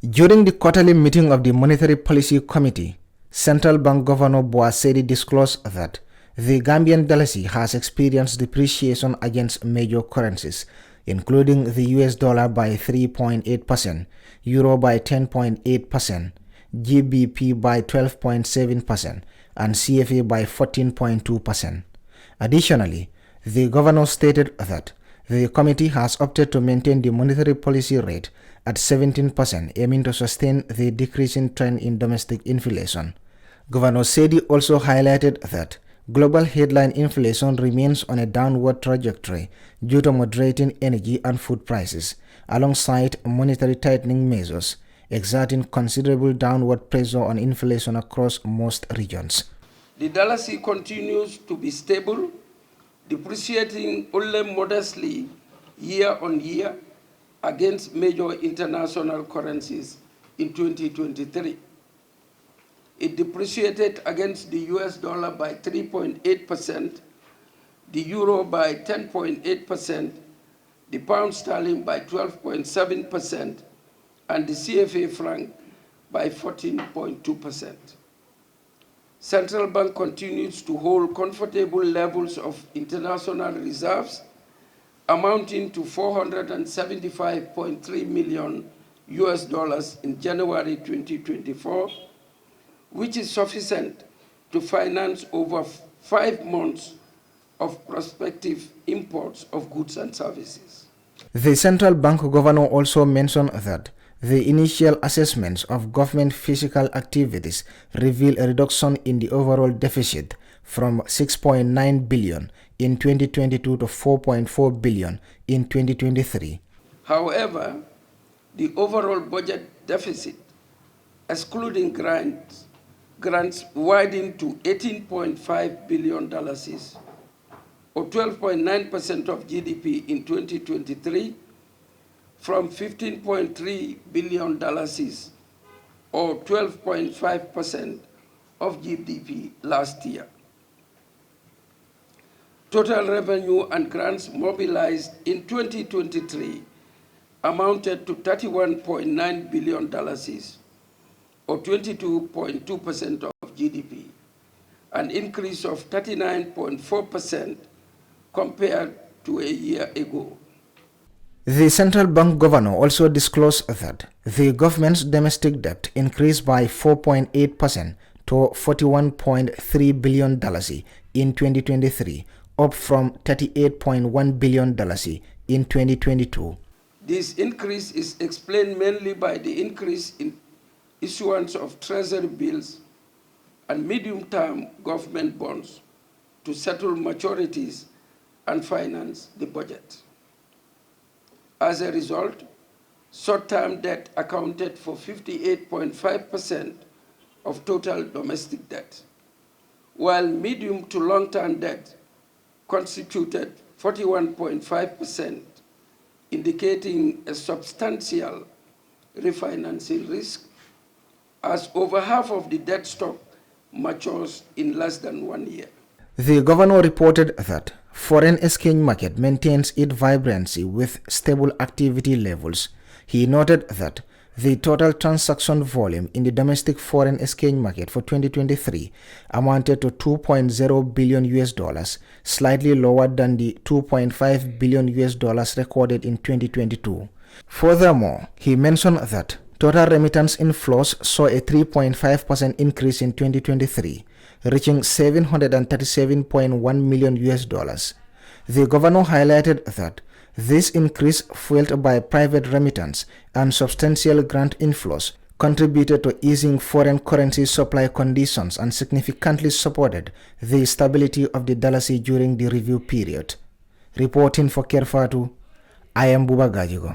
During the quarterly meeting of the Monetary Policy Committee, Central Bank Governor Boasedi disclosed that the Gambian Dalasi has experienced depreciation against major currencies, including the US dollar by 3.8%, Euro by 10.8%, GBP by 12.7%, and CFA by 14.2%. Additionally, the governor stated that the committee has opted to maintain the monetary policy rate at 17%, aiming to sustain the decreasing trend in domestic inflation. Governor Sedi also highlighted that global headline inflation remains on a downward trajectory due to moderating energy and food prices, alongside monetary tightening measures, exerting considerable downward pressure on inflation across most regions. The Dalasi continues to be stable, depreciating only modestly year on year against major international currencies in 2023. It depreciated against the US dollar by 3.8%, the euro by 10.8%, the pound sterling by 12.7%, and the CFA franc by 14.2%. Central Bank continues to hold comfortable levels of international reserves amounting to $475.3 million in January 2024, which is sufficient to finance over 5 months of prospective imports of goods and services. The central bank governor also mentioned that the initial assessments of government fiscal activities reveal a reduction in the overall deficit from 6.9 billion in 2022 to 4.4 billion in 2023. However, the overall budget deficit, excluding grants widened to $18.5 billion, or 12.9% of GDP in 2023, from $15.3 billion, or 12.5% of GDP last year. Total revenue and grants mobilized in 2023 amounted to $31.9 billion, or 22.2% of GDP, an increase of 39.4% compared to a year ago. The central bank governor also disclosed that the government's domestic debt increased by 4.8% to $41.3 billion in 2023, up from $38.1 billion in 2022. This increase is explained mainly by the increase in issuance of treasury bills and medium-term government bonds to settle maturities and finance the budget. As a result, short-term debt accounted for 58.5% of total domestic debt, while medium to long-term debt constituted 41.5%, indicating a substantial refinancing risk, as over half of the debt stock matures in less than 1 year. The governor reported that foreign exchange market maintains its vibrancy with stable activity levels. He noted that the total transaction volume in the domestic foreign exchange market for 2023 amounted to $2.0 billion, slightly lower than the $2.5 billion recorded in 2022. Furthermore, he mentioned that total remittance inflows saw a 3.5% increase in 2023, reaching $737.1 million. The governor highlighted that this increase, fueled by private remittance and substantial grant inflows, contributed to easing foreign currency supply conditions and significantly supported the stability of the Dalasi during the review period. Reporting for Kerfatu, I am Buba Gajigo.